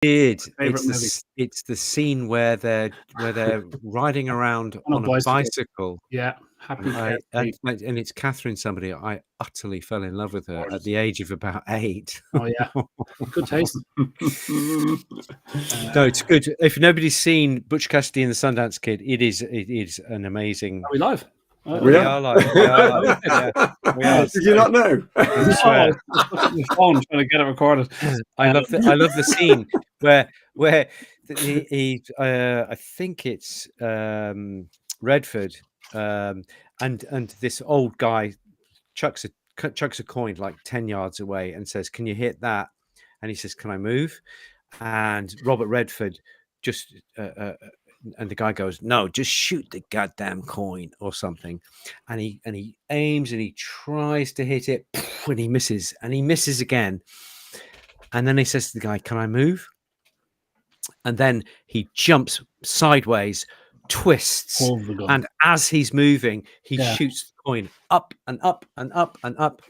did. Favorite movie. It's the scene where they're riding around on a bicycle. Yeah, happy. And it's Catherine somebody. I utterly fell in love with her at the age of about 8. Oh yeah, good taste. No, it's good. If nobody's seen Butch Cassidy and the Sundance Kid, it is an amazing. Are we live? We are live. Yeah. We are. Did you not know? I swear. My phone trying to get it recorded. I love the scene where he I think it's Redford and this old guy chucks a coin like 10 yards away and says, "Can you hit that?" And he says, "Can I move?" And Robert Redford just and the guy goes, "No, just shoot the goddamn coin," or something. And he aims and he tries to hit it, and he misses again. And then he says to the guy, "Can I move?" And then he jumps sideways, twists, and as he's moving, he shoots the coin up and up and up and up.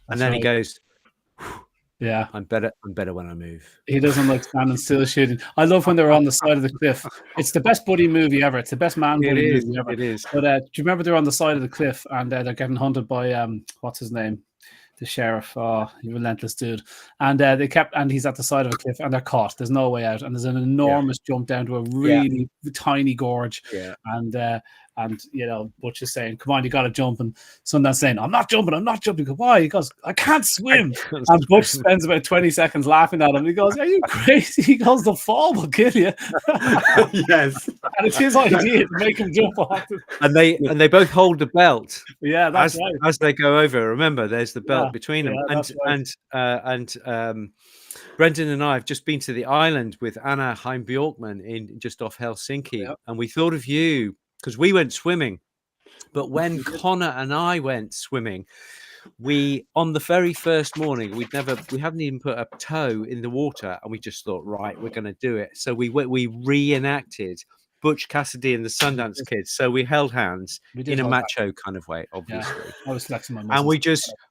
And then he goes, "Yeah, I'm better when I move." He doesn't like standing still shooting. I love when they're on the side of the cliff. It's the best buddy movie ever. It's the best man buddy movie ever. It is. But do you remember they're on the side of the cliff and they're getting hunted by what's his name? The sheriff, relentless dude, and he's at the side of a cliff, and they're caught. There's no way out, and there's an enormous jump down to a really tiny gorge, and Butch is saying, "Come on, you got to jump," and Sundance saying, "I'm not jumping." He goes, "Why?" He goes, "I can't swim." And Butch spends about 20 seconds laughing at him. He goes, "Are you crazy?" He goes, "The fall will kill you." Yes, and it's his idea to make him jump off. And they both hold the belt. Yeah, that's right. As they go over, remember, there's the belt between them. And Brendan and I have just been to the island with Anna Heim-Bjorkman in just off Helsinki, and we thought of you because we went swimming. But when Connor and I went swimming, we on the very first morning we hadn't even put a toe in the water, and we just thought, right, we're going to do it. So we reenacted Butch Cassidy and the Sundance Kid. So we held hands in a macho kind of way, obviously. Yeah, I was flexing my muscles. And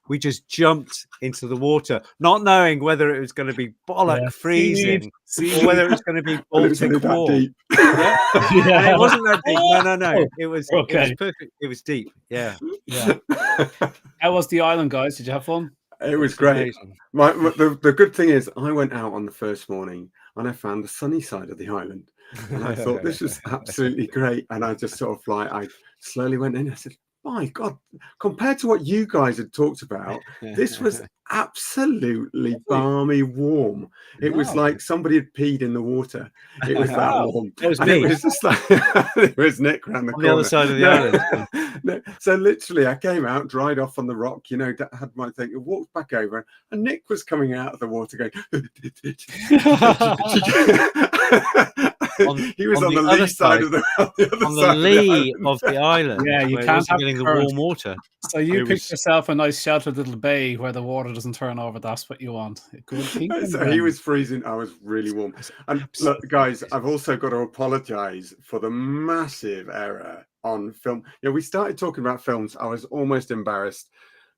we just jumped into the water, not knowing whether it was going to be freezing or whether it was going to be Baltic warm. It wasn't that deep. No. It was perfect. It was deep. Yeah. How was the island, guys? Did you have fun? It was great. The good thing is I went out on the first morning and I found the sunny side of the island. And I thought this was absolutely great. And I just sort of I slowly went in. I said, my God, compared to what you guys had talked about, this was absolutely balmy warm. It was like somebody had peed in the water. It was that warm. It was me. It was just like it was Nick around the corner. The other side of the island. So literally I came out, dried off on the rock, had my thing, walked back over, and Nick was coming out of the water going he was on the lee side of the island. Yeah, you can't have getting the warm water. So you picked yourself a nice sheltered little bay where the water doesn't turn over. That's what you want. So he was freezing. I was really warm. And look, guys, I've also got to apologize for the massive error on film. We started talking about films. I was almost embarrassed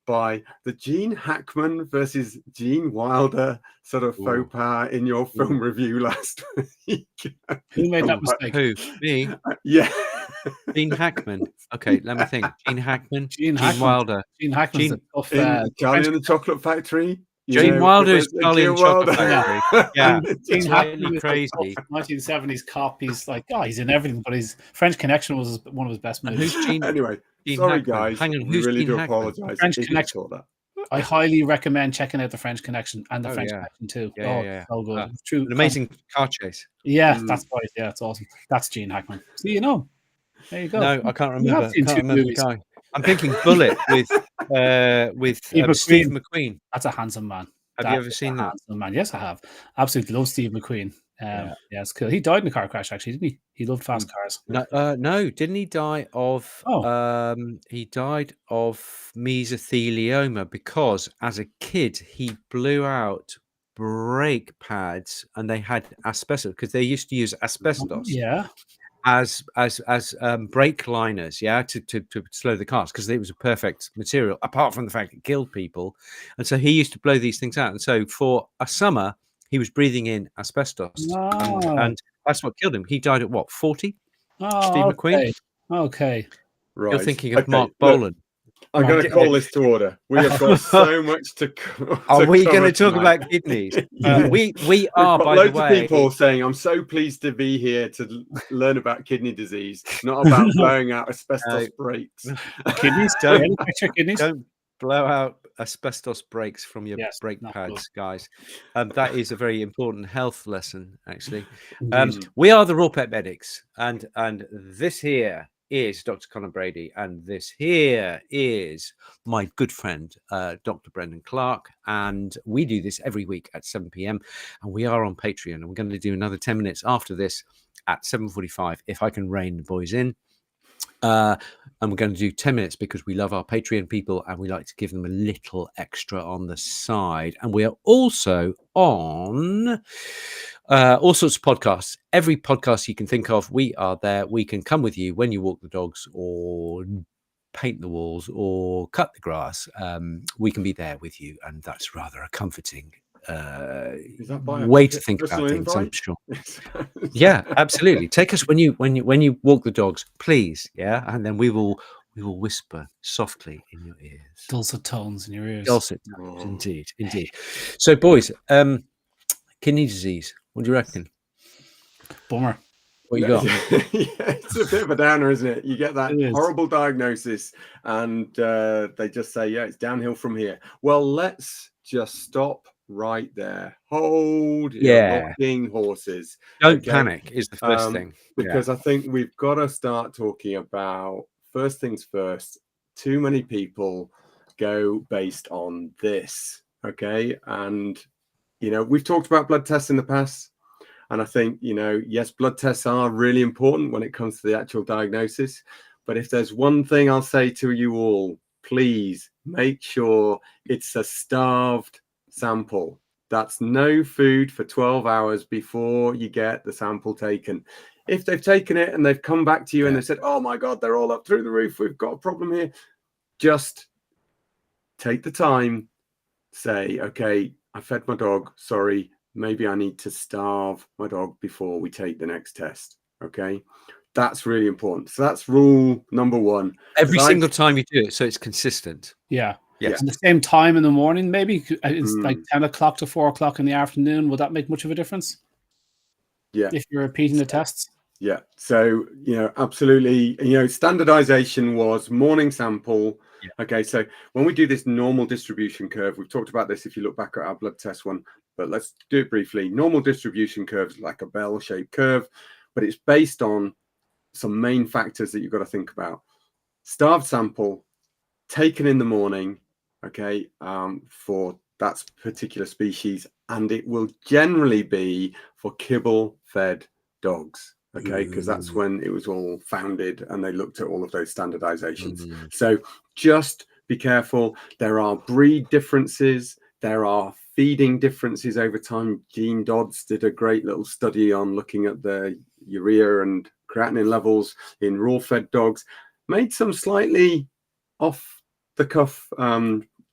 by the Gene Hackman versus Gene Wilder sort of faux pas in your film review last week. Who made that mistake? Who? Me? Yeah. Gene Hackman. Okay, let me think. Gene Hackman. Gene Wilder. Gene Hackman's a tough, Charlie and the Chocolate Factory. Gene Wilder is Charlie and the Chocolate Factory. Yeah. Gene Hackman crazy. 1970s cop. He's like, he's in everything, but his French Connection was one of his best movies. Who's Gene? Anyway, Gene sorry Hackman. guys. Hang on, we who's really Gene do Hackman? apologize. French Connection. I highly recommend checking out the French Connection and the French Connection too. So good. True. An amazing car chase. Yeah, that's right. Yeah, it's awesome. That's Gene Hackman. See, there you go. No, I can't remember. The guy. I'm thinking Bullet with Steve McQueen. That's a handsome man. Have you ever seen that? Handsome man. Yes, I have. Absolutely love Steve McQueen. It's cool. He died in a car crash, actually, didn't he? He loved fast cars. No, didn't he die of? He died of mesothelioma because, as a kid, he blew out brake pads, and they had asbestos because they used to use asbestos. As brake liners, to slow the cars because it was a perfect material. Apart from the fact it killed people, and so he used to blow these things out. And so for a summer, he was breathing in asbestos, and that's what killed him. He died at what, 40? Steve McQueen. Okay. Right. You're thinking of Mark Look, Bolan. I'm going to call this to order. We have got so much to. Are we going cover to talk tonight. about kidneys? Yeah. We We've are, got by the loads of way. people saying, "I'm so pleased to be here to learn about kidney disease, not about blowing out asbestos breaks." Kidneys? Don't- Kidneys? Don't blow out asbestos breaks from your Yes, brake not pads, guys. That is a very important health lesson, actually. Indeed. We are the Raw Pet Medics, and this here is Dr. Conor Brady, and this here is my good friend, Dr. Brendan Clark, and we do this every week at 7 p.m. and we are on Patreon, and we're going to do another 10 minutes after this at 7:45 if I can rein the boys in. And we're going to do 10 minutes because we love our Patreon people and we like to give them a little extra on the side. And we are also on all sorts of podcasts. Every podcast you can think of, we are there. We can come with you when you walk the dogs or paint the walls or cut the grass. We can be there with you, and that's rather a comforting way to think about things, I'm sure. Yeah, absolutely. Take us when you walk the dogs, please. Yeah, and then we will whisper softly in your ears. Dulcet tones in your ears. Dulcet tones, indeed. So, boys, kidney disease. What do you reckon? Bummer. What you got? Yeah, it's a bit of a downer, isn't it? You get that horrible diagnosis, and they just say, "Yeah, it's downhill from here." Well, let's just stop right there. Hold your rocking horses. Don't panic is the first thing. Because I think we've got to start talking about first things first. Too many people go based on this. Okay. And, we've talked about blood tests in the past. And I think, yes, blood tests are really important when it comes to the actual diagnosis. But if there's one thing I'll say to you all, please make sure it's a starved sample. That's no food for 12 hours before you get the sample taken. If they've taken it and they've come back to you and they said, "Oh my God, they're all up through the roof, we've got a problem here," just take the time, say, "Okay, I fed my dog. Sorry, maybe I need to starve my dog before we take the next test." Okay. That's really important. So that's rule number one. Every single time you do it, so it's consistent. Yeah. Yes. At the same time in the morning, maybe it's like 10 o'clock to 4 o'clock in the afternoon. Would that make much of a difference? Yeah. If you're repeating the tests? Yeah. So, absolutely. Standardization was morning sample. Yeah. Okay. So when we do this normal distribution curve, we've talked about this if you look back at our blood test one, but let's do it briefly. Normal distribution curves like a bell-shaped curve, but it's based on some main factors that you've got to think about. Starved sample taken in the morning, okay, for that particular species, and it will generally be for kibble-fed dogs, okay, because that's when it was all founded and they looked at all of those standardizations. So just be careful. There are breed differences. There are feeding differences over time. Gene Dodds did a great little study on looking at the urea and creatinine levels in raw-fed dogs, made some slightly off-the-cuff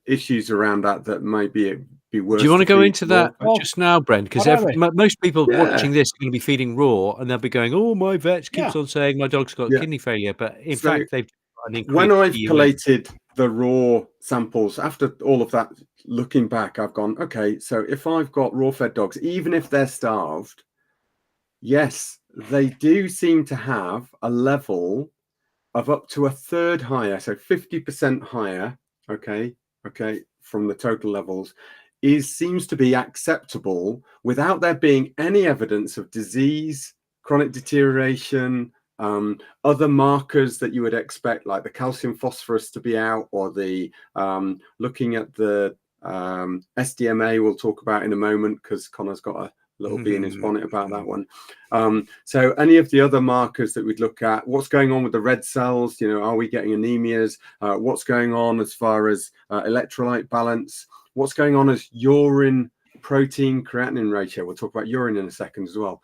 issues around that may be worse. Do you want to go into that just now, Brent? Because most people watching this are going to be feeding raw, and they'll be going, "Oh, my vet keeps on saying my dog's got kidney failure," but in fact, they've when I've collated the raw samples after all of that, looking back, I've gone, okay, so if I've got raw-fed dogs, even if they're starved, yes, they do seem to have a level of up to a third higher, so 50% higher, okay, from the total levels, seems to be acceptable without there being any evidence of disease, chronic deterioration, other markers that you would expect, like the calcium phosphorus to be out, or the looking at the SDMA we'll talk about in a moment, because Connor's got a little bee in his bonnet about that one. So any of the other markers that we'd look at, what's going on with the red cells, are we getting anemias, what's going on as far as electrolyte balance, what's going on as urine protein creatinine ratio, we'll talk about urine in a second as well.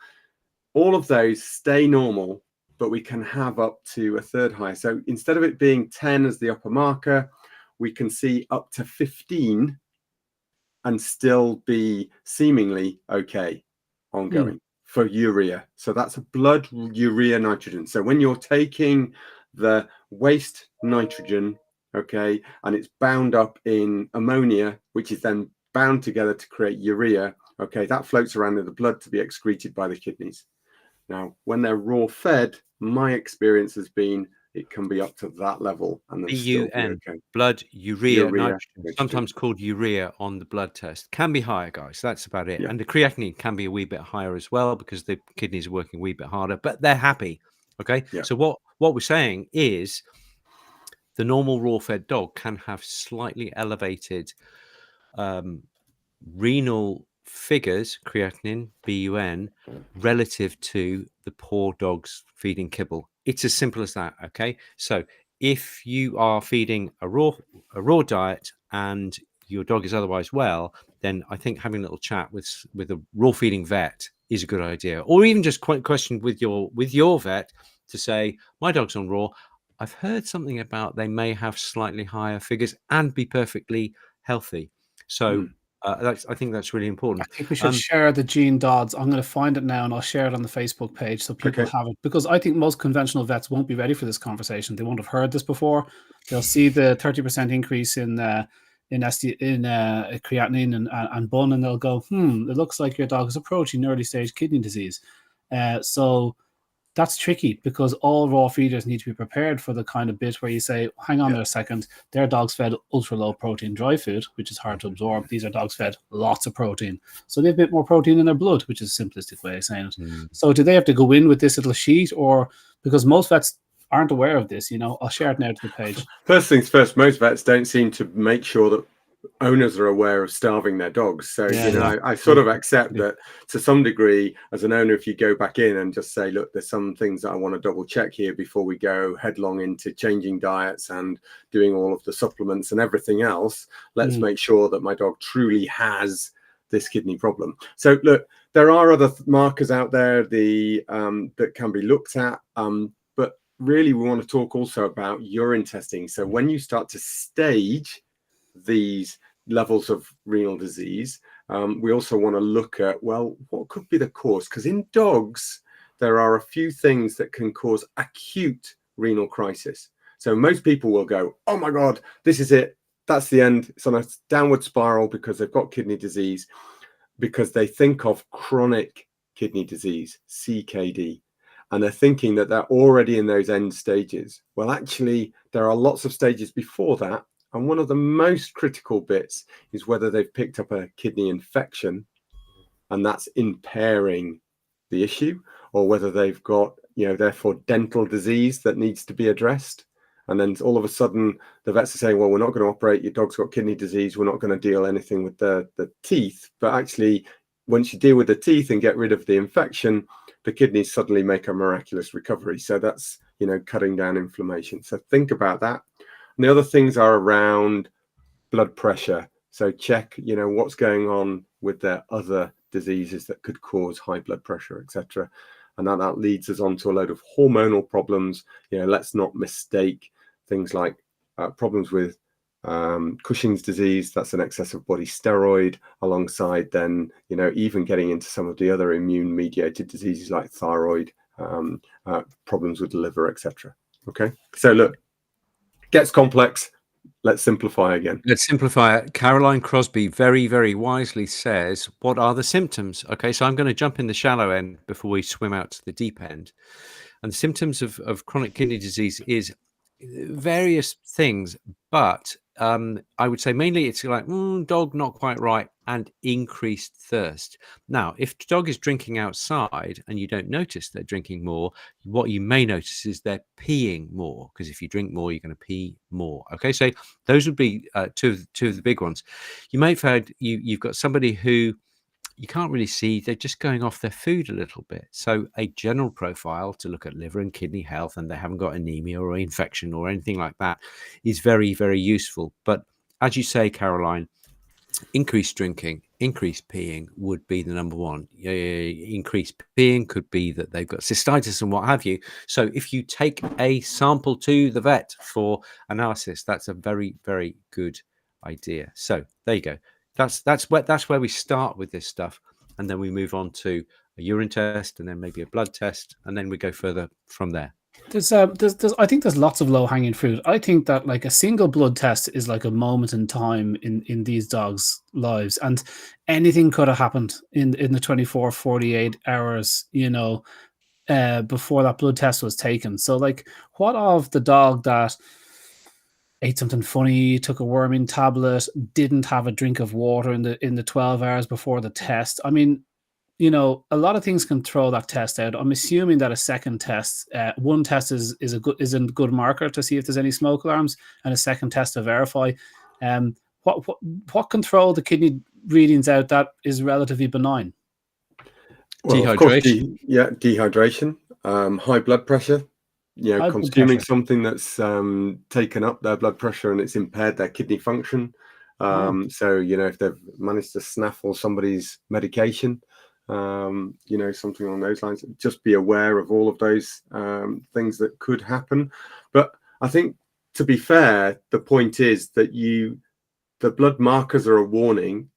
All of those stay normal, but we can have up to a third higher. So instead of it being 10 as the upper marker, we can see up to 15 and still be seemingly okay ongoing for urea. So that's a blood urea nitrogen. So when you're taking the waste nitrogen, okay, and it's bound up in ammonia, which is then bound together to create urea, okay, that floats around in the blood to be excreted by the kidneys. Now, when they're raw fed, my experience has been it can be up to that level, and then still be okay. Blood urea nitrogen, sometimes called urea on the blood test, can be higher, guys. That's about it. And the creatinine can be a wee bit higher as well because the kidneys are working a wee bit harder, but they're happy. Okay. So what we're saying is the normal raw fed dog can have slightly elevated renal figures, creatinine, BUN, relative to the poor dogs feeding kibble. It's as simple as that. Okay. So if you are feeding a raw diet and your dog is otherwise well, then I think having a little chat with a raw feeding vet is a good idea, or even just question with your vet to say, my dog's on raw. I've heard something about they may have slightly higher figures and be perfectly healthy. So I think that's really important. I think we should share the gene DODS. I'm going to find it now and I'll share it on the Facebook page so people have it, because I think most conventional vets won't be ready for this conversation. They won't have heard this before. They'll see the 30% increase in creatinine and bun, and they'll go, it looks like your dog is approaching early stage kidney disease. So that's tricky, because all raw feeders need to be prepared for the kind of bit where you say, hang on there a second, their dog's fed ultra low protein dry food, which is hard to absorb. These are dogs fed lots of protein. So they have a bit more protein in their blood, which is a simplistic way of saying it. So do they have to go in with this little sheet, or because most vets aren't aware of this, I'll share it now to the page. First things first, most vets don't seem to make sure that owners are aware of starving their dogs. So, I sort of accept that to some degree as an owner, if you go back in and just say, look, there's some things that I want to double check here before we go headlong into changing diets and doing all of the supplements and everything else. Let's make sure that my dog truly has this kidney problem. So look, there are other markers out there that can be looked at. But really, we want to talk also about urine testing. So when you start to stage these levels of renal disease, we also want to look at, well, what could be the cause? Because in dogs, there are a few things that can cause acute renal crisis. So most people will go, oh my God, this is it. That's the end. It's on a downward spiral because they've got kidney disease, because they think of chronic kidney disease, CKD. And they're thinking that they're already in those end stages. Well, actually, there are lots of stages before that. And one of the most critical bits is whether they've picked up a kidney infection and that's impairing the issue, or whether they've got, therefore dental disease that needs to be addressed. And then all of a sudden the vets are saying, well, we're not going to operate. Your dog's got kidney disease. We're not going to deal anything with the teeth. But actually, once you deal with the teeth and get rid of the infection, the kidneys suddenly make a miraculous recovery. So that's, cutting down inflammation. So think about that. And the other things are around blood pressure. So check, what's going on with their other diseases that could cause high blood pressure, etc. And that leads us on to a load of hormonal problems. Let's not mistake things like problems with Cushing's disease. That's an excessive body steroid, alongside then, even getting into some of the other immune-mediated diseases like thyroid, problems with the liver, etc. Okay, so look. Gets complex. Let's simplify again. Let's simplify it. Caroline Crosby very, very wisely says, what are the symptoms? Okay, so I'm going to jump in the shallow end before we swim out to the deep end. And the symptoms of chronic kidney disease is various things, but I would say mainly it's like dog not quite right and increased thirst. Now, if the dog is drinking outside and you don't notice they're drinking more, what you may notice is they're peeing more, because if you drink more, you're going to pee more. Okay, so those would be two of the big ones. You may find you've got somebody who you can't really see, they're just going off their food a little bit. So a general profile to look at liver and kidney health, and they haven't got anemia or infection or anything like that, is very, very useful. But as you say, Caroline, increased drinking, increased peeing would be the number one. Increased peeing could be that they've got cystitis and what have you. So if you take a sample to the vet for analysis, that's a very, very good idea. So there you go. That's where we start with this stuff, and then we move on to a urine test, and then maybe a blood test, and then we go further from there. I think there's lots of low hanging fruit. I think that like a single blood test is like a moment in time in these dogs' lives, and anything could have happened in the 24, 48 hours, before that blood test was taken. So like, what of the dog that ate something funny, took a worming tablet, didn't have a drink of water in the 12 hours before the test? I mean, a lot of things can throw that test out. I'm assuming that a second test, one test is a good marker to see if there's any smoke alarms, and a second test to verify. What can throw the kidney readings out that is relatively benign? Well, dehydration. Dehydration, high blood pressure. Consuming something that's taken up their blood pressure and it's impaired their kidney function. So if they've managed to snaffle somebody's medication, something along those lines, just be aware of all of those things that could happen. But I think, to be fair, the point is that the blood markers are a warning,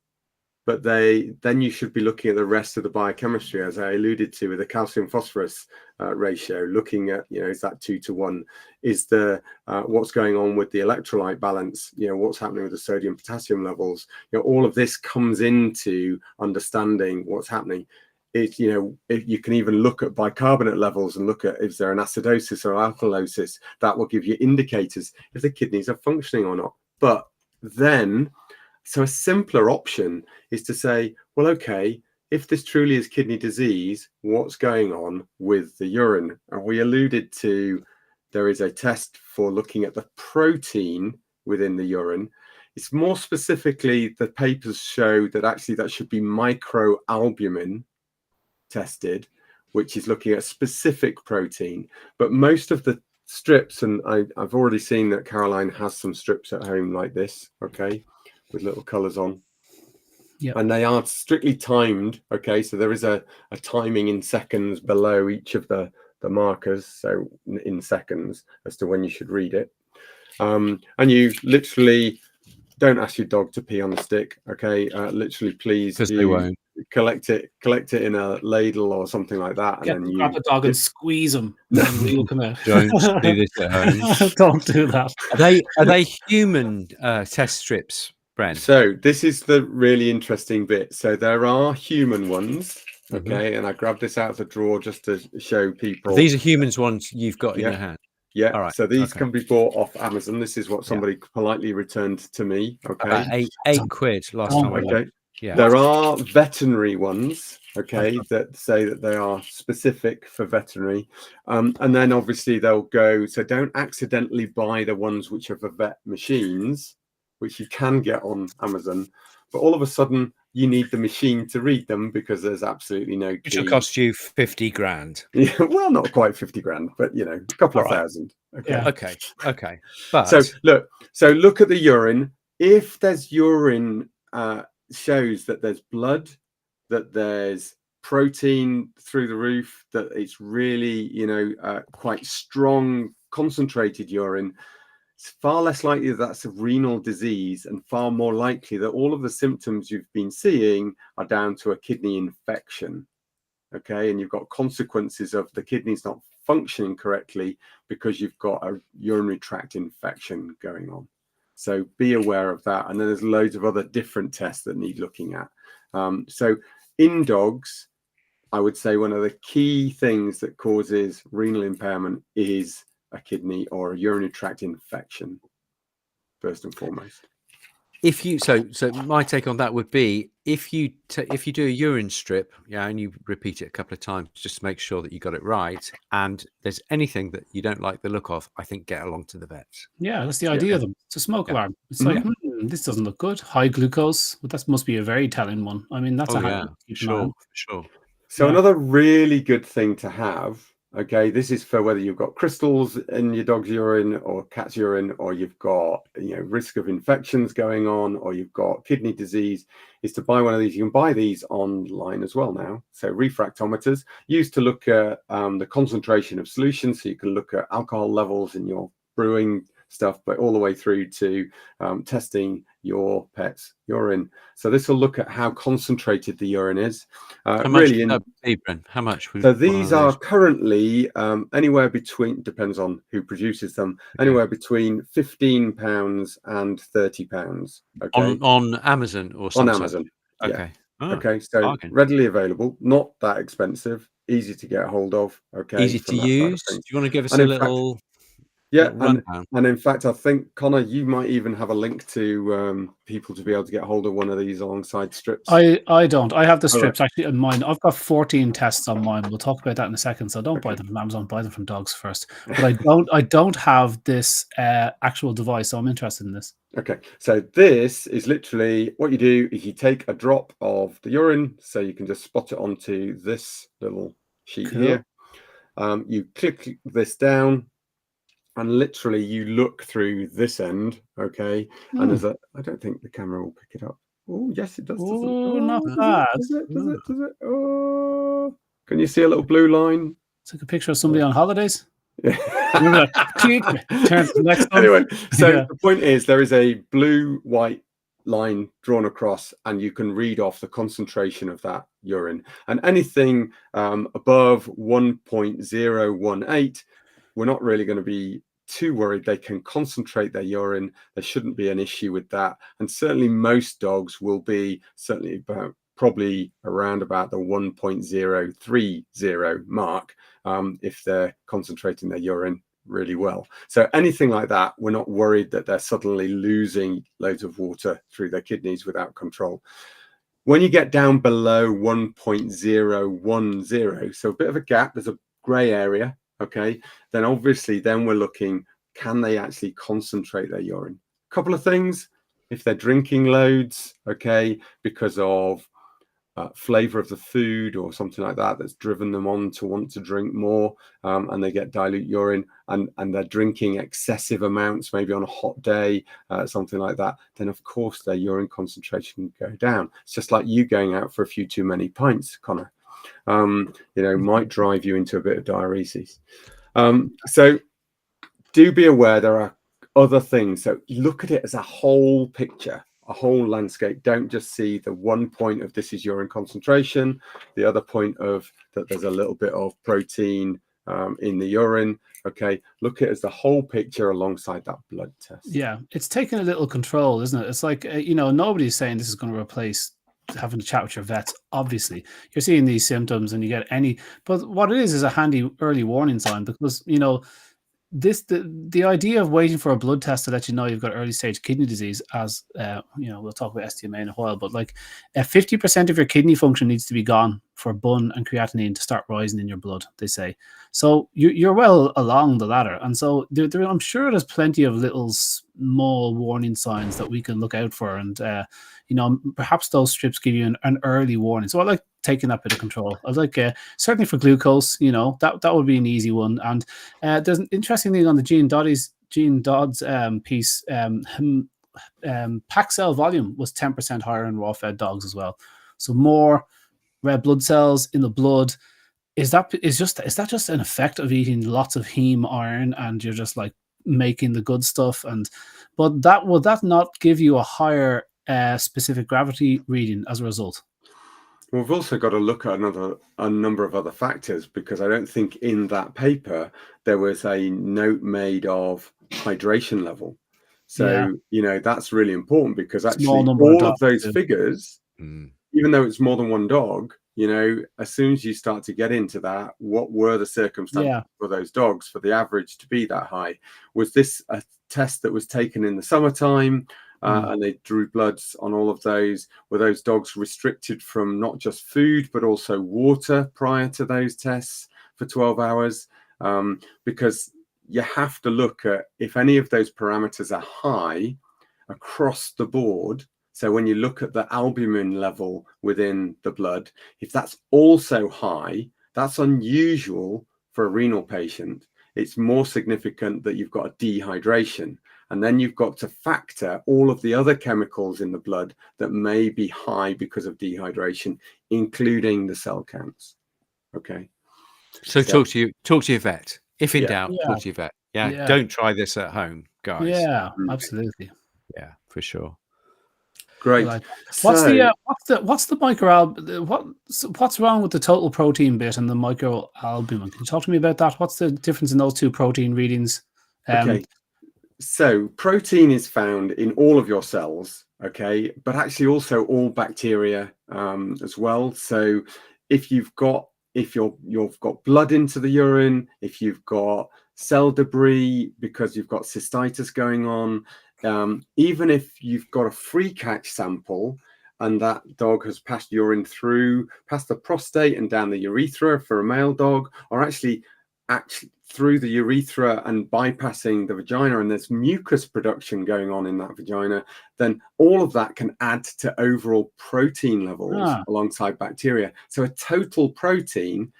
but then you should be looking at the rest of the biochemistry, as I alluded to, with the calcium phosphorus ratio, looking at, is that 2 to 1? Is the what's going on with the electrolyte balance? What's happening with the sodium potassium levels? All of this comes into understanding what's happening. If you can even look at bicarbonate levels and look at, is there an acidosis or alkalosis? That will give you indicators if the kidneys are functioning or not. But then, so a simpler option is to say, well, okay, if this truly is kidney disease, what's going on with the urine? And we alluded to, there is a test for looking at the protein within the urine. It's more specifically, the papers show that actually that should be microalbumin tested, which is looking at specific protein. But most of the strips, and I've already seen that Caroline has some strips at home like this, okay, with little colors on. Yeah. And they are strictly timed. Okay, so there is a timing in seconds below each of the markers, so in seconds, as to when you should read it. And you literally don't ask your dog to pee on the stick. Okay, literally, please, because they won't. Collect it in a ladle or something like that, and then grab the dog and squeeze him, and then we'll come out. Don't do this at home. Don't do that. Are they human test strips, Brent? So this is the really interesting bit. So there are human ones, okay, and I grabbed this out of the drawer just to show people. These are humans ones you've got in your hand. Yeah, all right. So these can be bought off Amazon. This is what somebody politely returned to me. Okay, £8 last time. Okay. Yeah. There are veterinary ones, okay, that say that they are specific for veterinary. And then obviously they'll go, so don't accidentally buy the ones which are for vet machines, which you can get on Amazon. But all of a sudden you need the machine to read them because there's absolutely no key. Which will cost you 50 grand. Yeah, well, not quite 50 grand, but a couple of thousand. Okay. Yeah. Okay. But so look at the urine. If there's urine, shows that there's blood, that there's protein through the roof, that it's really quite strong concentrated urine, it's far less likely that that's a renal disease, and far more likely that all of the symptoms you've been seeing are down to a kidney infection. Okay, and you've got consequences of the kidneys not functioning correctly because you've got a urinary tract infection going on. So be aware of that. And then there's loads of other different tests that need looking at. So in dogs, I would say one of the key things that causes renal impairment is a kidney or a urinary tract infection, first and foremost. If you so my take on that would be, if you do a urine strip, and you repeat it a couple of times just to make sure that you got it right, and there's anything that you don't like the look of, I think get along to the vets. Yeah, that's the idea of them. It's a smoke alarm. It's like, this doesn't look good. High glucose, but that must be a very telling one. I mean, that's sure. So another really good thing to have. Okay, this is for whether you've got crystals in your dog's urine or cat's urine, or you've got risk of infections going on, or you've got kidney disease, is to buy one of these. You can buy these online as well now. So refractometers used to look at the concentration of solutions, so you can look at alcohol levels in your brewing stuff, but all the way through to testing your pet's urine. So this will look at how concentrated the urine is. How much would that be, Brent? How much? So these are currently anywhere between, depends on who produces them, anywhere between £15 and £30. Okay. On Amazon or something? On Amazon. Okay. Yeah. Okay. So bargain. Readily available, not that expensive, easy to get a hold of. Okay. Easy to use. Do you want to give us a little? Yeah, and in fact, I think, Connor, you might even have a link to people to be able to get hold of one of these alongside strips. I don't. I have the strips actually on mine. I've got 14 tests on mine. We'll talk about that in a second. So don't buy them from Amazon. Buy them from Dogs First. But I don't have this actual device. So I'm interested in this. Okay, so this is literally what you do is you take a drop of the urine, so you can just spot it onto this little sheet here. You click this down. And literally, you look through this end, okay? And there's I don't think the camera will pick it up. Oh, yes, it does. Oh, not bad. Does it? Oh, can you see a little blue line? It's like a picture of somebody on holidays. Yeah. Turn to the next one. Anyway, so the point is, there is a blue-white line drawn across, and you can read off the concentration of that urine. And anything above 1.018, we're not really going to be too worried. They can concentrate their urine. There shouldn't be an issue with that. And certainly most dogs will be probably around about the 1.030 mark if they're concentrating their urine really well. So anything like that, we're not worried that they're suddenly losing loads of water through their kidneys without control. When you get down below 1.010, so a bit of a gap, there's a gray area. Okay, then obviously we're looking, can they actually concentrate their urine? A couple of things, if they're drinking loads, okay, because of flavor of the food or something like that that's driven them on to want to drink more, and they get dilute urine, and they're drinking excessive amounts, maybe on a hot day, something like that, then of course their urine concentration can go down. It's just like you going out for a few too many pints, Connor. Might drive you into a bit of diuresis. So do be aware there are other things. So look at it as a whole picture, a whole landscape. Don't just see the one point of this is urine concentration, the other point of that there's a little bit of protein in the urine. Okay, look at it as the whole picture alongside that blood test. Yeah, it's taking a little control, isn't it? It's like, nobody's saying this is going to replace having to chat with your vets. Obviously you're seeing these symptoms and you get but what it is a handy early warning sign, because the idea of waiting for a blood test to let you know you've got early stage kidney disease, as we'll talk about STMA in a while, but like 50% of your kidney function needs to be gone for bun and creatinine to start rising in your blood, they say. So you're well along the ladder, and so I'm sure there's plenty of little small warning signs that we can look out for, and perhaps those strips give you an early warning. So I like taking that bit of control. I like certainly for glucose, that would be an easy one. And there's an interesting thing on the Gene Dodds piece. Pack cell volume was 10% higher in raw fed dogs as well. So more red blood cells in the blood. Is that just an effect of eating lots of heme iron and you're just like making the good stuff? But will that not give you a higher specific gravity reading as a result? Well, we've also got to look at a number of other factors, because I don't think in that paper there was a note made of hydration level. So, that's really important, because actually all of those figures, even though it's more than one dog, as soon as you start to get into that, what were the circumstances for those dogs for the average to be that high? Was this a test that was taken in the summertime? And they drew bloods on all of those? Were those dogs restricted from not just food, but also water prior to those tests for 12 hours? Because you have to look at if any of those parameters are high across the board. So when you look at the albumin level within the blood, if that's also high, that's unusual for a renal patient. It's more significant that you've got a dehydration. And then you've got to factor all of the other chemicals in the blood that may be high because of dehydration, including the cell counts. Okay. So talk to your vet. If in doubt, talk to your vet. Yeah. Don't try this at home. guys. Yeah, absolutely. Yeah, for sure. Great. Like, what's the microalbumin? What's wrong with the total protein bit and the microalbumin? Can you talk to me about that? What's the difference in those two protein readings? Okay. So protein is found in all of your cells, okay, but actually also all bacteria as well. So if you've got blood into the urine, if you've got cell debris because you've got cystitis going on, even if you've got a free catch sample and that dog has passed urine past the prostate and down the urethra for a male dog, or actually through the urethra and bypassing the vagina, and there's mucus production going on in that vagina, then all of that can add to overall protein levels alongside bacteria. So a total protein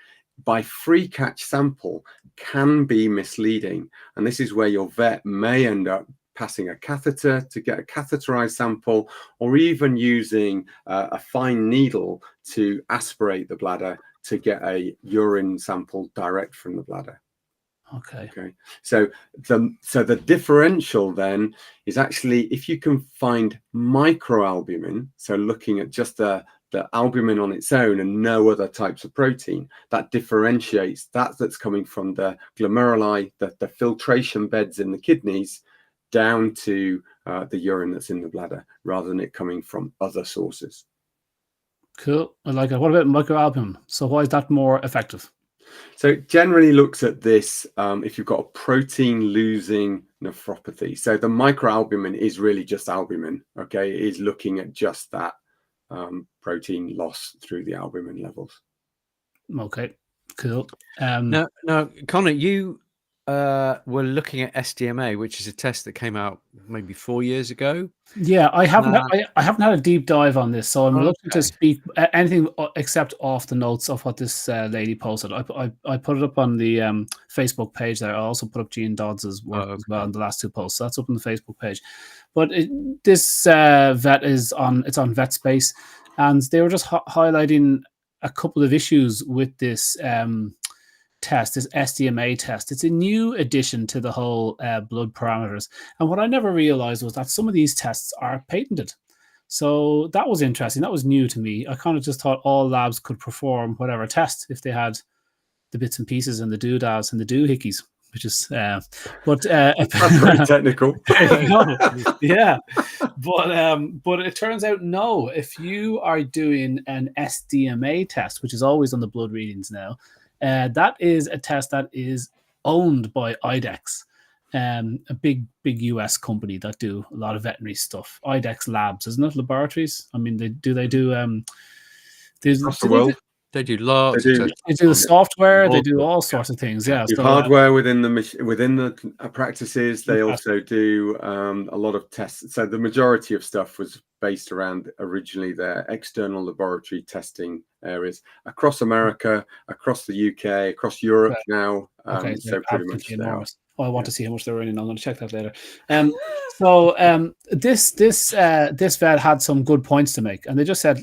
by free catch sample can be misleading. And this is where your vet may end up passing a catheter to get a catheterized sample, or even using a fine needle to aspirate the bladder to get a urine sample direct from the bladder. Okay. So the differential then is actually if you can find microalbumin, so looking at just the albumin on its own and no other types of protein, that differentiates that's coming from the glomeruli, the filtration beds in the kidneys, down to the urine that's in the bladder, rather than it coming from other sources. Cool. I like it. What about microalbumin? So why is that more effective? So it generally looks at this if you've got a protein losing nephropathy. So the microalbumin is really just albumin. Okay, it is looking at just that protein loss through the albumin levels. Okay, cool. Now, Connor, you were looking at SDMA, which is a test that came out maybe 4 years ago. Yeah, I haven't had a deep dive on this, so I'm looking to speak anything except off the notes of what this lady posted. I put it up on the Facebook page there. I also put up Jean Dodds' work as well in the last two posts. So that's up on the Facebook page. But this vet is on VetSpace, and they were just highlighting a couple of issues with this test, this SDMA test. It's a new addition to the whole blood parameters. And what I never realized was that some of these tests are patented. So that was interesting. That was new to me. I kind of just thought all labs could perform whatever test if they had the bits and pieces and the doodads and the doohickeys, which is, that's very technical. Yeah. But it turns out, no, if you are doing an SDMA test, which is always on the blood readings now, that is a test that is owned by IDEXX, a big US company that do a lot of veterinary stuff. IDEXX Labs, isn't it? Laboratories. I mean, they do. Across the world. They do lots. They do the software. They do all sorts of things. Yeah, so, hardware within the practices. They also do a lot of tests. So the majority of stuff was based around originally their external laboratory testing areas across America, across the UK, across Europe now. So pretty much enormous. Oh, I want to see how much they're earning. I'm going to check that later. So this vet had some good points to make, and they just said,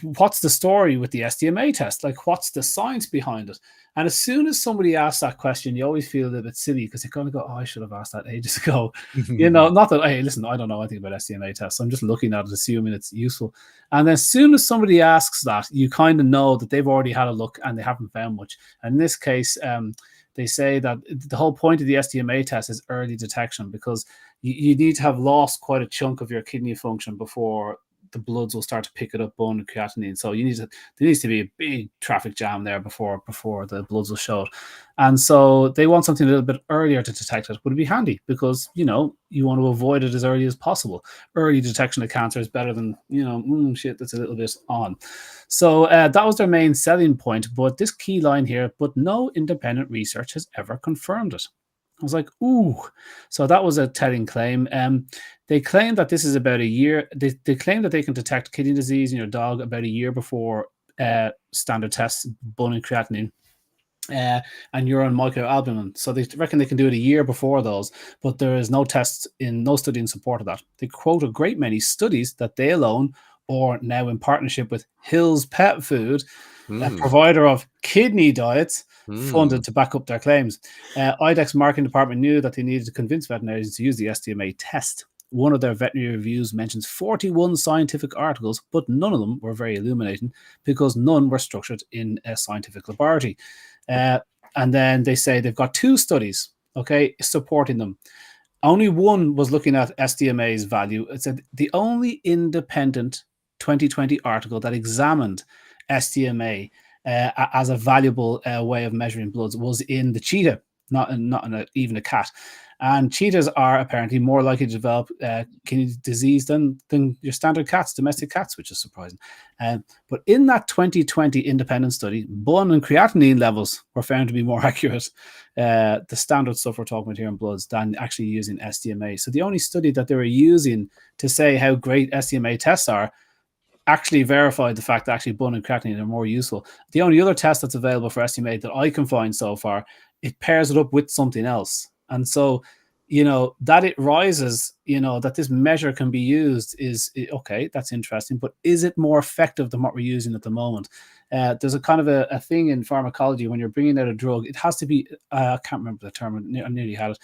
what's the story with the SDMA test? Like, what's the science behind it? And as soon as somebody asks that question, you always feel a little bit silly because you kind of go, oh, I should have asked that ages ago. Not that, hey, listen, I don't know anything about SDMA tests. I'm just looking at it, assuming it's useful. And as soon as somebody asks that, you kind of know that they've already had a look and they haven't found much. And in this case, they say that the whole point of the SDMA test is early detection, because you need to have lost quite a chunk of your kidney function before the bloods will start to pick it up, bone and creatinine. So there needs to be a big traffic jam there before the bloods will show it. And so they want something a little bit earlier to detect it. Would it be handy? Because, you want to avoid it as early as possible. Early detection of cancer is better than, that's a little bit on. So that was their main selling point. But this key line here, but no independent research has ever confirmed it. I was like, ooh. So that was a telling claim. They claim that this is about a year. They claim that they can detect kidney disease in your dog about a year before standard tests, bone and creatinine, and urine microalbumin. So they reckon they can do it a year before those, but there is no study in support of that. They quote a great many studies that they alone, or now in partnership with Hill's Pet Food, a provider of kidney diets, funded Mm. to back up their claims. IDEX marketing department knew that they needed to convince veterinarians to use the SDMA test. One of their veterinary reviews mentions 41 scientific articles, but none of them were very illuminating because none were structured in a scientific laboratory. And then they say they've got 2 studies, okay, supporting them. Only one was looking at SDMA's value. It said the only independent 2020 article that examined SDMA as a valuable way of measuring bloods was in the cheetah, not in even a cat. And cheetahs are apparently more likely to develop kidney disease than your standard cats, domestic cats, which is surprising. But in that 2020 independent study, bun and creatinine levels were found to be more accurate, the standard stuff we're talking about here in bloods, than actually using SDMA. So the only study that they were using to say how great SDMA tests are actually verified the fact that actually bun and creatinine are more useful. The only other test that's available for SDMA that I can find so far, it pairs it up with something else. And so, that it rises, that this measure can be used is, okay, that's interesting, but is it more effective than what we're using at the moment? There's a kind of a thing in pharmacology when you're bringing out a drug, it has to be, I can't remember the term, I nearly had it.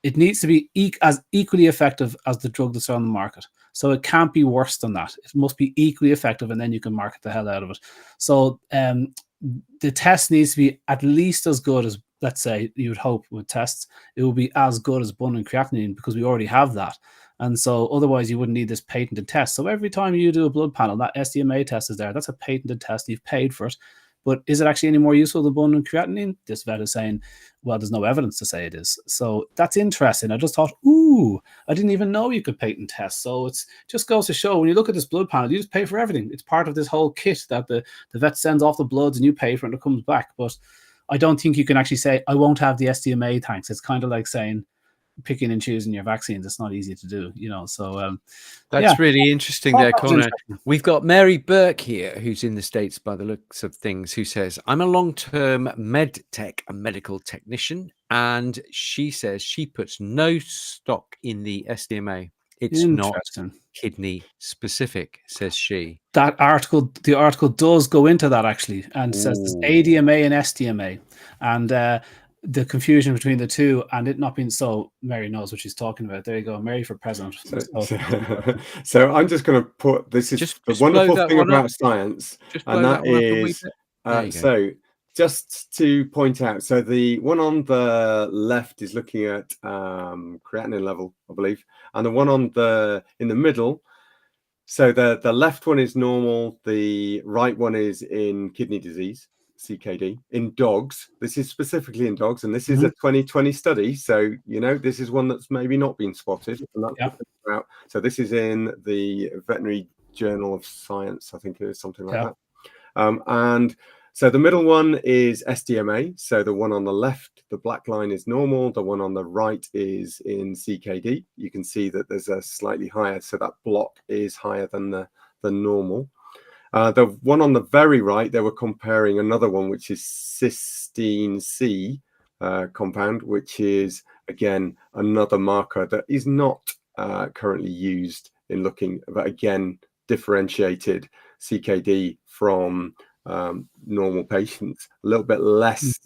It needs to be as equally effective as the drug that's on the market. So it can't be worse than that. It must be equally effective, and then you can market the hell out of it. So the test needs to be at least as good as, let's say, you would hope with tests, it will be as good as bun and creatinine because we already have that. And so otherwise you wouldn't need this patented test. So every time you do a blood panel, that SDMA test is there. That's a patented test. You've paid for it. But is it actually any more useful than bun and creatinine? This vet is saying, well, there's no evidence to say it is. So that's interesting. I just thought, I didn't even know you could patent tests. So it just goes to show, when you look at this blood panel, you just pay for everything. It's part of this whole kit that the vet sends off the bloods and you pay for it and it comes back. But I don't think you can actually say, I won't have the SDMA, thanks. It's kind of like saying, picking and choosing your vaccines. It's not easy to do, so that's really interesting there, Conrad. We've got Mary Burke here, who's in the States by the looks of things, who says, I'm a long-term med tech, a medical technician, and she says she puts no stock in the SDMA. It's not kidney specific, says she. The article does go into that actually, and says there's ADMA and SDMA, and the confusion between the two, and it not being so. Mary knows what she's talking about. There you go, Mary for president. So I'm just going to put this is just the wonderful thing about science, and that is so. Just to point out, so the one on the left is looking at creatinine level, I believe, and the one in the middle. So the left one is normal. The right one is in kidney disease. CKD in dogs. This is specifically in dogs, and this is a 2020 study. So this is one that's maybe not been spotted. And that's so this is in the Veterinary Journal of Science, I think it is, something like that. And so the middle one is SDMA. So the one on the left, the black line, is normal. The one on the right is in CKD. You can see that there's a slightly higher. So that block is higher than the normal. The one on the very right, they were comparing another one, which is cysteine C compound, which is, again, another marker that is not currently used in looking, but again, differentiated CKD from normal patients, a little bit less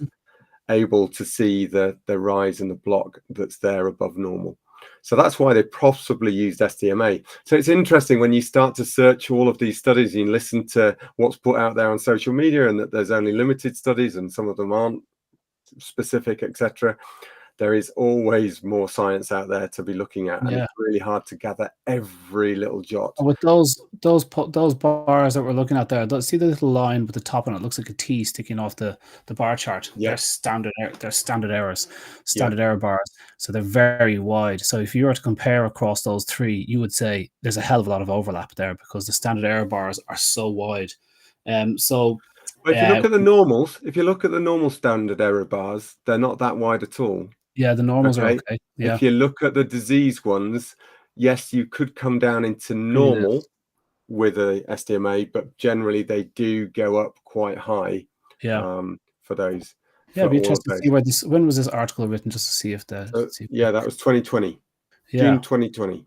able to see the rise in the block that's there above normal. So that's why they possibly used SDMA. So it's interesting when you start to search all of these studies and listen to what's put out there on social media, and that there's only limited studies and some of them aren't specific, etc. There is always more science out there to be looking at, and it's really hard to gather every little jot. With those bars that we're looking at there, see the little line with the top on it, looks like a T sticking off the bar chart. They're standard errors, error bars, so they're very wide. So if you were to compare across those three, you would say there's a hell of a lot of overlap there because the standard error bars are so wide. So but if you look at the normals, if you look at the normal standard error bars, they're not that wide at all. Yeah, the normals are okay. Yeah. If you look at the disease ones, yes, you could come down into normal with a SDMA, but generally they do go up quite high. For those. Yeah, it'd be interesting to see where this. When was this article written? Just to see if the. That was 2020. June 2020.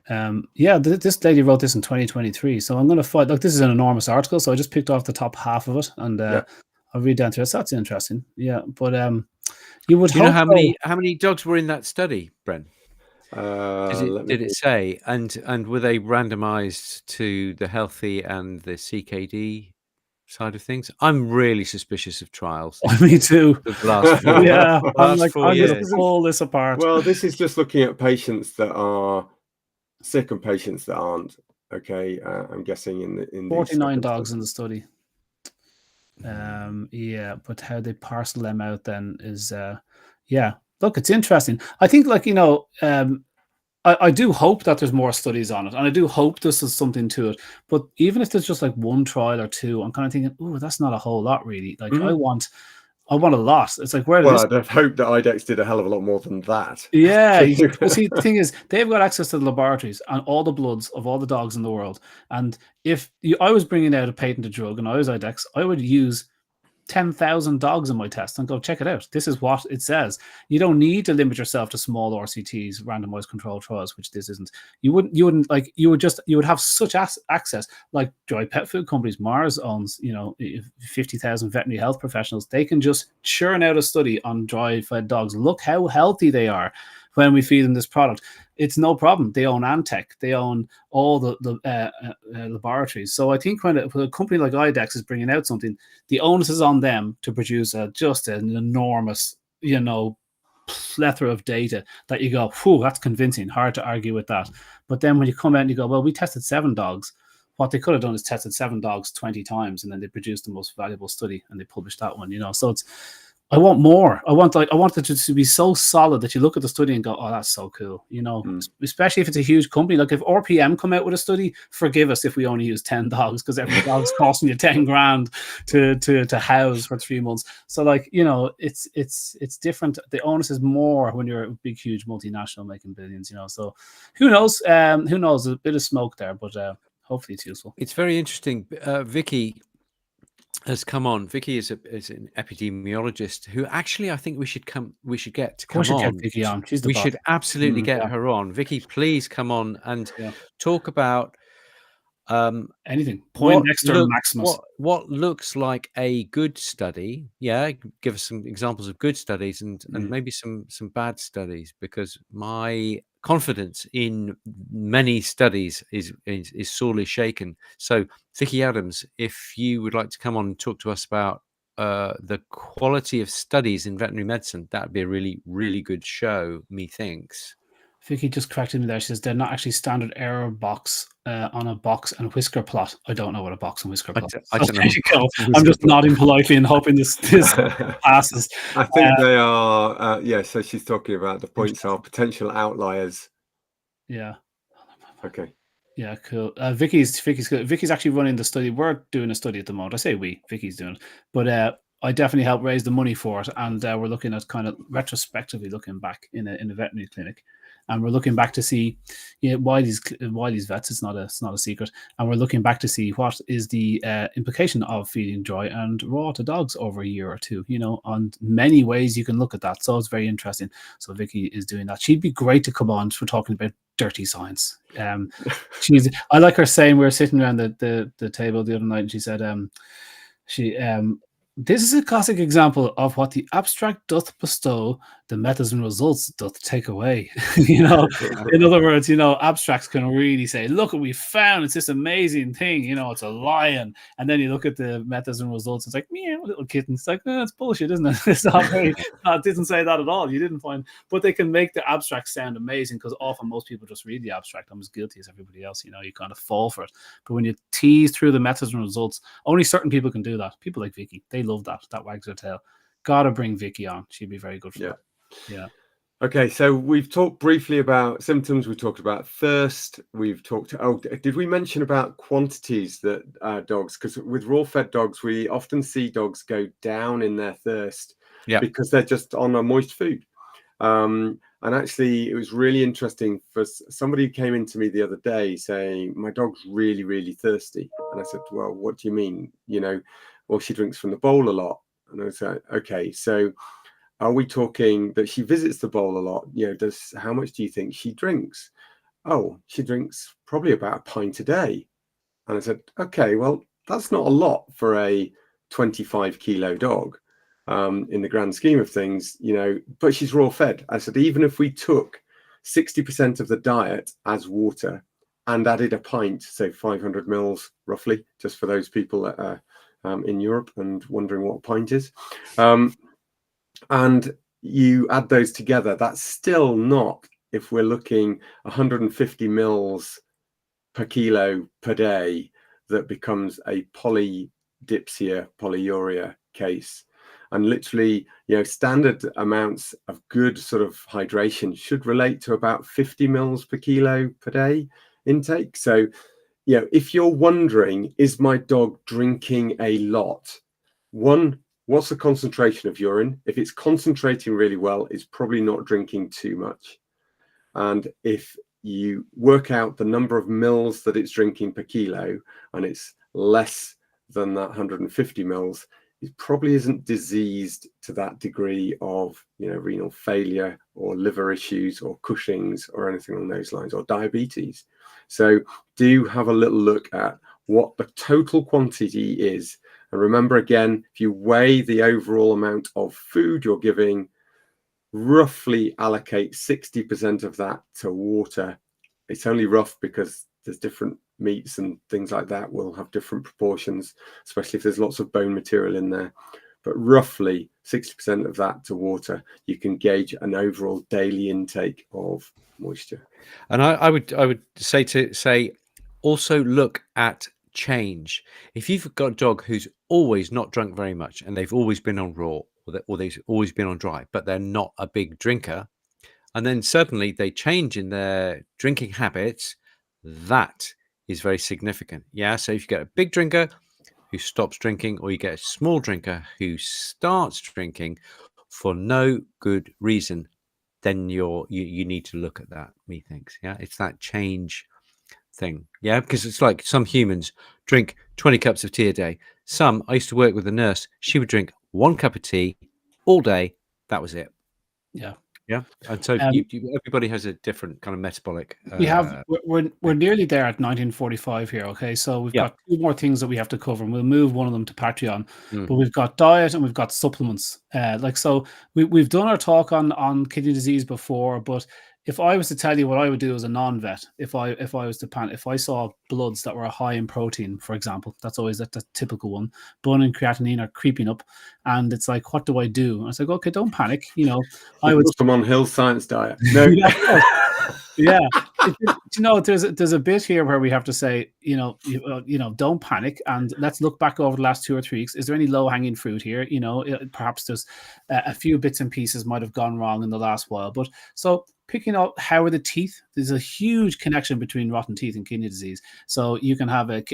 Yeah, this lady wrote this in 2023. So I'm going to find. Look, this is an enormous article, so I just picked off the top half of it, and I'll read down through it. So that's interesting. Yeah, but you would. Do you know how many dogs were in that study, Bren? Did it say? And were they randomized to the healthy and the CKD side of things? I'm really suspicious of trials. Me too. The last I'm like, 4 I'm years. going to pull this apart. Well, this is just looking at patients that are sick and patients that aren't. Okay, I'm guessing in 49 dogs in the study. Yeah, but how they parcel them out then is look, it's interesting. I think, like, I do hope that there's more studies on it, and I do hope this is something to it. But even if there's just like one trial or two, I'm kind of thinking, oh, that's not a whole lot, really. Like, I want a lot. It's like, where? Well, I'd hope that IDEXX did a hell of a lot more than that. Yeah, well, see, the thing is, they've got access to the laboratories and all the bloods of all the dogs in the world. And if I was bringing out a patented drug and I was IDEXX, I would use 10,000 dogs in my test and go, check it out. This is what it says. You don't need to limit yourself to small RCTs, randomized controlled trials, which this isn't. You would have such access. Like dry pet food companies, Mars owns 50,000 veterinary health professionals. They can just churn out a study on dry fed dogs. Look how healthy they are when we feed them this product. It's no problem. They own Antech. They own all the laboratories. So I think when a company like IDEXX is bringing out something, the onus is on them to produce just an enormous, plethora of data that you go, whew, that's convincing. Hard to argue with that. But then when you come out and you go, well, we tested 7 dogs. What they could have done is tested 7 dogs 20 times, and then they produced the most valuable study and they published that one. So I want more. I want it to be so solid that you look at the study and go, oh, that's so cool. Especially if it's a huge company. Like if RPM come out with a study, forgive us if we only use 10 dogs, because every dog's costing you 10 grand to house for 3 months. So it's different. The onus is more when you're a big, huge multinational making billions, So who knows? Who knows? A bit of smoke there, but hopefully it's useful. It's very interesting. Vicky has come on. Vicky is an epidemiologist who actually I think we should get on. Vicky on. She's the we boss. should absolutely get her on. Vicky, please come on and talk about anything. Poindexter and Maximus. What looks like a good study. Yeah, give us some examples of good studies and maybe some bad studies, because my confidence in many studies is sorely shaken. So Vicky Adams, if you would like to come on and talk to us about the quality of studies in veterinary medicine, that would be a really, really good show, methinks. Vicky just corrected me there. She says they're not actually standard error box on a box and whisker plot. I don't know what a box and whisker plot is. I don't know. I'm just nodding politely and hoping this passes. I think they are. So she's talking about the points are potential outliers. Yeah. Okay. Yeah, cool. Vicky's good. Vicky's actually running the study. We're doing a study at the moment. I say we. Vicky's doing it, but I definitely helped raise the money for it, and we're looking at kind of retrospectively looking back in a veterinary clinic. And we're looking back to see why these vets. It's not a secret. And we're looking back to see what is the implication of feeding dry and raw to dogs over a year or two. On many ways you can look at that. So it's very interesting. So Vicky is doing that. She'd be great to come on for talking about dirty science. I like her saying, we were sitting around the table the other night, and she said, this is a classic example of what the abstract doth bestow, the methods and results doth take away. In other words, abstracts can really say, look what we found. It's this amazing thing. It's a lion. And then you look at the methods and results. It's like, meow, little kitten. It's like, it's bullshit, isn't it? It's not very, it didn't say that at all. You didn't find, but they can make the abstract sound amazing, because often most people just read the abstract. I'm as guilty as everybody else. You kind of fall for it. But when you tease through the methods and results, only certain people can do that. People like Vicky, they love that wags their tail. Gotta bring Vicky on. She'd be very good for that. Yeah. Okay, so we've talked briefly about symptoms. We talked about thirst. We've talked. Did we mention about quantities that dogs? Because with raw-fed dogs, we often see dogs go down in their thirst because they're just on a moist food. And actually, it was really interesting for somebody who came into me the other day saying, my dog's really, really thirsty. And I said, well, what do you mean? Well, she drinks from the bowl a lot. And I was like, okay, so are we talking that she visits the bowl a lot? How much do you think she drinks? oh, she drinks probably about a pint a day. And I said, okay, well, that's not a lot for a 25 kilo dog in the grand scheme of things, you know, but she's raw fed. I said, even if we took 60% of the diet as water and added a pint, so 500 mils roughly, just for those people that are in Europe and wondering what a pint is. And you add those together, that's still not, if we're looking 150 mils per kilo per day, that becomes a polydipsia, polyuria case. And literally, you know, standard amounts of good sort of hydration should relate to about 50 mils per kilo per day intake. So, you know, if you're wondering, is my dog drinking a lot? One, what's the concentration of urine? If it's concentrating really well, it's probably not drinking too much. And if you work out the number of mils that it's drinking per kilo and it's less than that 150 mils, it probably isn't diseased to that degree of, you know, renal failure or liver issues or Cushing's or anything along those lines, or diabetes. So do have a little look at what the total quantity is. And remember, again, if you weigh the overall amount of food you're giving, roughly allocate 60% of that to water. It's only rough because there's different meats and things like that will have different proportions, especially if there's lots of bone material in there. But roughly 60% of that to water, you can gauge an overall daily intake of moisture. And I would say also look at change. If you've got a dog who's always not drunk very much and they've always been on raw, or they've always been on dry, but they're not a big drinker, and then suddenly they change in their drinking habits, that is very significant. Yeah. So if you get a big drinker who stops drinking, or you get a small drinker who starts drinking for no good reason, then you need to look at that, methinks. Yeah. It's that change thing. Yeah. Because it's like some humans drink 20 cups of tea a day. Some, I used to work with a nurse, she would drink 1 cup of tea all day. That was it. Yeah. Yeah. And so everybody has a different kind of metabolic. We're nearly there at 1945 here. Okay. So we've got 2 more things that we have to cover, and we'll move one of them to Patreon. But we've got diet and we've got supplements. So we've done our talk on kidney disease before, but if I was to tell you what I would do as a non-vet, if I saw bloods that were high in protein, for example, that's always the typical one, bone and creatinine are creeping up, and it's like, what do I do? And I was like, okay, don't panic. You know, I would come on Hill Science Diet. No. Yeah. You know, there's a bit here where we have to say, you know, don't panic, and let's look back over the last 2 or 3 weeks. Is there any low-hanging fruit here? You know, perhaps there's a few bits and pieces might have gone wrong in the last while. But so picking out how are the teeth, there's a huge connection between rotten teeth and kidney disease. So you can have a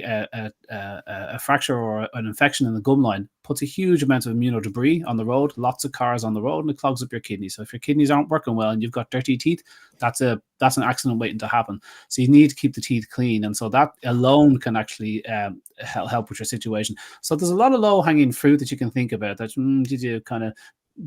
fracture or an infection in the gum line, puts a huge amount of immunodebris on the road, lots of cars on the road, and it clogs up your kidneys. So if your kidneys aren't working well and you've got dirty teeth, that's an accident waiting to happen. So you need to keep the teeth clean, and so that alone can actually help with your situation. So there's a lot of low-hanging fruit that you can think about. That did you kind of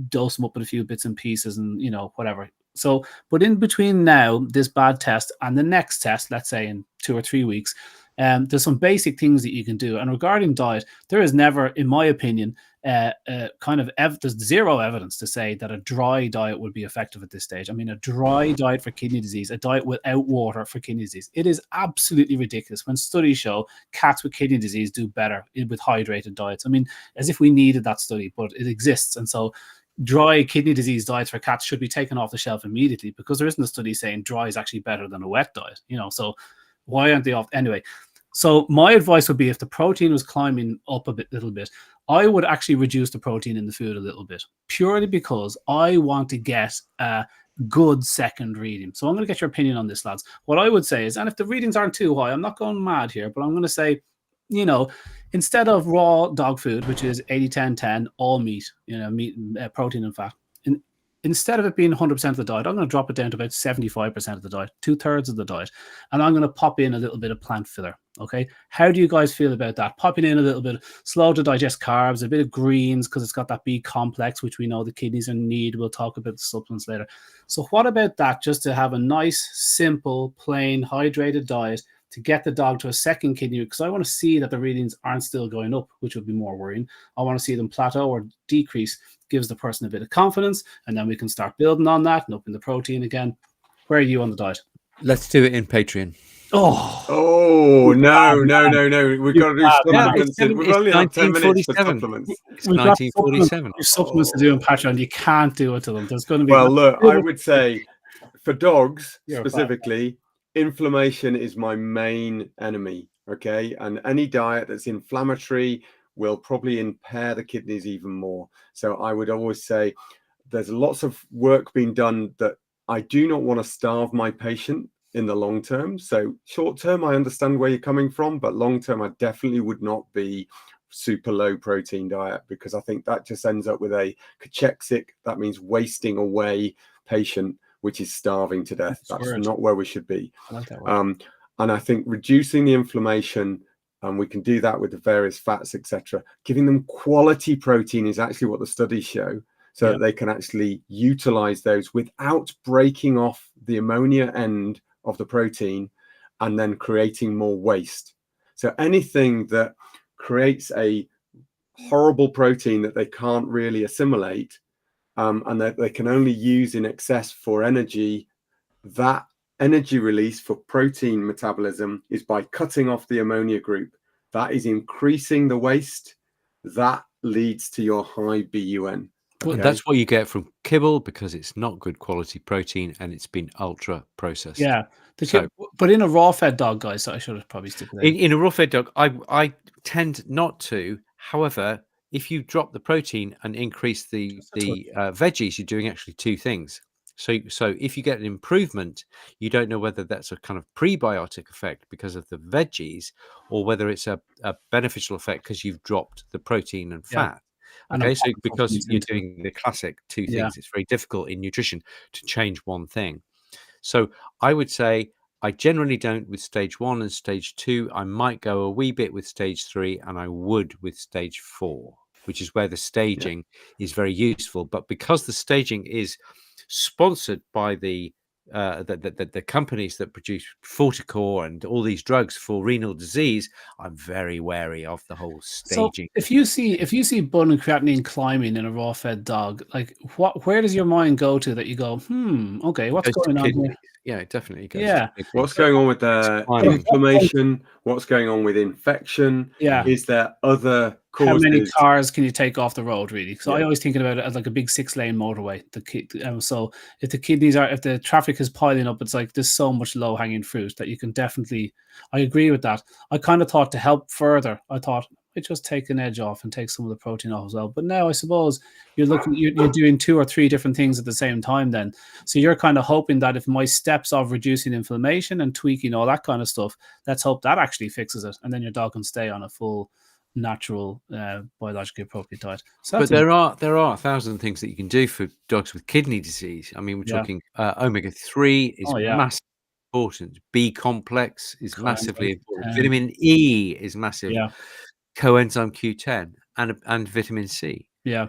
dose them up with a few bits and pieces, and you know, whatever. So, but in between now, this bad test and the next test, let's say in 2 or 3 weeks, there's some basic things that you can do. And regarding diet, there is never, in my opinion, there's zero evidence to say that a dry diet would be effective at this stage. I mean, a dry diet for kidney disease, a diet without water for kidney disease, it is absolutely ridiculous when studies show cats with kidney disease do better with hydrated diets. I mean, as if we needed that study, but it exists. And so dry kidney disease diets for cats should be taken off the shelf immediately, because there isn't a study saying dry is actually better than a wet diet, you know. So why aren't they off anyway? So my advice would be, if the protein was climbing up little bit, I would actually reduce the protein in the food a little bit, purely because I want to get a good second reading. So I'm going to get your opinion on this, lads. What I would say is, and if the readings aren't too high, I'm not going mad here, but I'm going to say, you know, instead of raw dog food, which is 80-10-10, all meat, you know, meat, protein and fat, instead of it being 100% of the diet, I'm going to drop it down to about 75% of the diet, 2/3 of the diet, and I'm going to pop in a little bit of plant filler. Okay, how do you guys feel about that? Popping in a little bit slow to digest carbs, a bit of greens because it's got that B complex, which we know the kidneys are need. We'll talk about the supplements later. So what about that? Just to have a nice, simple, plain, hydrated diet to get the dog to a second kidney, because I want to see that the readings aren't still going up, which would be more worrying. I want to see them plateau or decrease. Gives the person a bit of confidence, and then we can start building on that and upping the protein again. Where are you on the diet? Let's do it in Patreon. Oh no! We've got to do supplements. We've only had 10 minutes for supplements. It's 1947. Supplements to do in Patreon. You can't do it to them. There's going to be. Well, look, I would say for dogs specifically, inflammation is my main enemy. Okay, and any diet that's inflammatory will probably impair the kidneys even more. So I would always say there's lots of work being done that I do not want to starve my patient in the long term. So short term, I understand where you're coming from, but long term, I definitely would not be super low protein diet, because I think that just ends up with a cachexia. That means wasting away patient, which is starving to death. That's not where we should be. I like that word. And I think reducing the inflammation, and we can do that with the various fats, etc. Giving them quality protein is actually what the studies show, so that they can actually utilize those without breaking off the ammonia end of the protein and then creating more waste. So anything that creates a horrible protein that they can't really assimilate, and that they can only use in excess for energy, that energy release for protein metabolism is by cutting off the ammonia group. That is increasing the waste. That leads to your high BUN. Okay. That's what you get from kibble, because it's not good quality protein and it's been ultra processed. Yeah. But in a raw fed dog, guys, I should have probably stipulated. In a raw fed dog, I tend not to. However, if you drop the protein and increase the veggies, you're doing actually two things. So if you get an improvement, you don't know whether that's a kind of prebiotic effect because of the veggies, or whether it's a beneficial effect because you've dropped the protein and fat. Okay, so because you're doing the classic two things, it's very difficult in nutrition to change one thing. So I would say I generally don't with stage 1 and stage 2. I might go a wee bit with stage 3, and I would with stage 4, which is where the staging is very useful. But because the staging is sponsored by the companies that produce Forticor and all these drugs for renal disease, I'm very wary of the whole staging. So if you see bun and creatinine climbing in a raw fed dog, like where does your mind go to that you go, okay, what's going on here? Yeah, it definitely goes. Yeah. What's going on with the inflammation? What's going on with infection? Yeah. Is there other causes? How many cars can you take off the road, really? So I always think about it as like a big 6-lane motorway. So if the traffic is piling up, it's like there's so much low hanging fruit that you can definitely. I agree with that. I kind of thought to help further, I thought I'd just take an edge off and take some of the protein off as well. But now I suppose you're doing 2 or 3 different things at the same time then. So you're kind of hoping that if my steps of reducing inflammation and tweaking all that kind of stuff, let's hope that actually fixes it. And then your dog can stay on a full natural biologically appropriate diet. So but there are 1,000 things that you can do for dogs with kidney disease. I mean, we're talking omega-3 is massively important. B complex is massively important. Vitamin E is massive. Coenzyme Q10 and vitamin C. Yeah.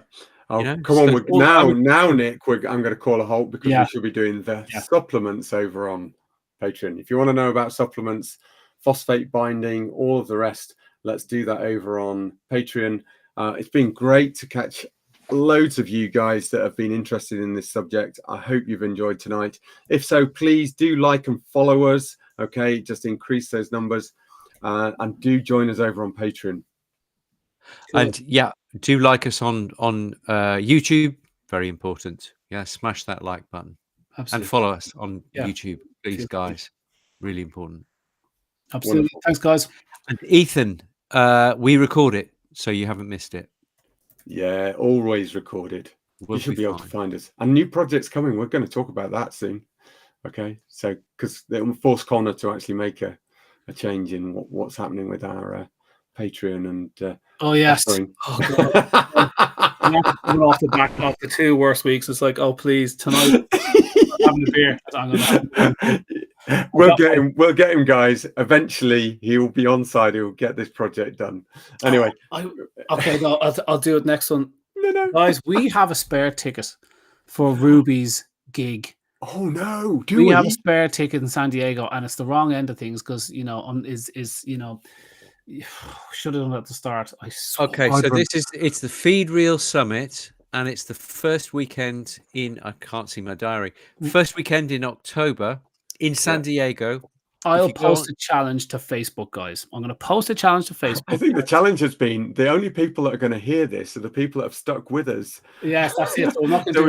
Oh, come on! Now, Nick, I'm going to call a halt because we should be doing the supplements over on Patreon. If you want to know about supplements, phosphate binding, all of the rest, let's do that over on Patreon. It's been great to catch loads of you guys that have been interested in this subject. I hope you've enjoyed tonight. If so, please do like and follow us. Okay, just increase those numbers, and do join us over on Patreon. And do like us on YouTube. Very important. Smash that like button. Absolutely. And follow us on YouTube, please, guys. Really important. Absolutely. Wonderful. Thanks, guys. And Ethan, we record it, so you haven't missed it. Yeah, always recorded. You should be able to find us. And new projects coming. We're going to talk about that soon. Okay, so because they'll force Connor to actually make a change in what's happening with our Patreon and oh yes. coming off the back of the 2 worst weeks. It's like, oh please, tonight having a beer. I'm gonna We'll get him, guys. Eventually, he will be on side. He will get this project done. Anyway, okay, no, I'll do it next one. No, guys, we have a spare ticket for Ruby's gig. Oh no! We have a spare ticket in San Diego, and it's the wrong end of things because should have done it at the start. Okay, so it's the Feed Reel Summit, and it's the first weekend in, I can't see my diary, first weekend in October in San Diego. I'll post a challenge to Facebook, guys. I'm going to post a challenge to Facebook. I think the challenge has been the only people that are going to hear this are the people that have stuck with us. Yes, that's it. So we're not going to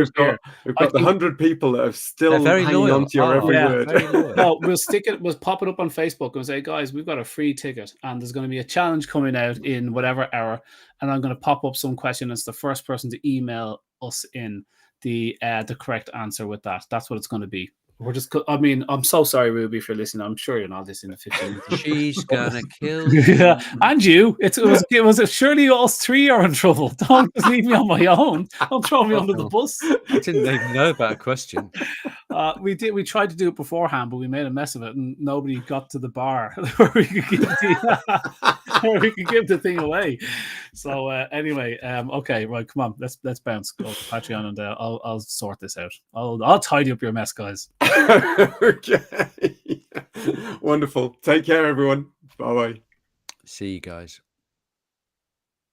we've got the 100 people that have still hanging on to your every word. No, we'll stick it. We'll pop it up on Facebook and say, guys, we've got a free ticket, and there's going to be a challenge coming out in whatever hour, and I'm going to pop up some question. It's the first person to email us in the correct answer with that. That's what it's going to be. I'm so sorry, Ruby, if you're listening. I'm sure you're not listening to 15 minutes. She's gonna kill you. Yeah, and you. It was surely us 3 are in trouble. Don't just leave me on my own. Don't throw me under the bus. I didn't even know about a question. We tried to do it beforehand, but we made a mess of it, and nobody got to the bar where we could give the thing away. So anyway, okay, right, come on, let's bounce. Go to Patreon, and I'll sort this out. I'll tidy up your mess, guys. Okay. Wonderful. Take care, everyone. Bye-bye. See you guys.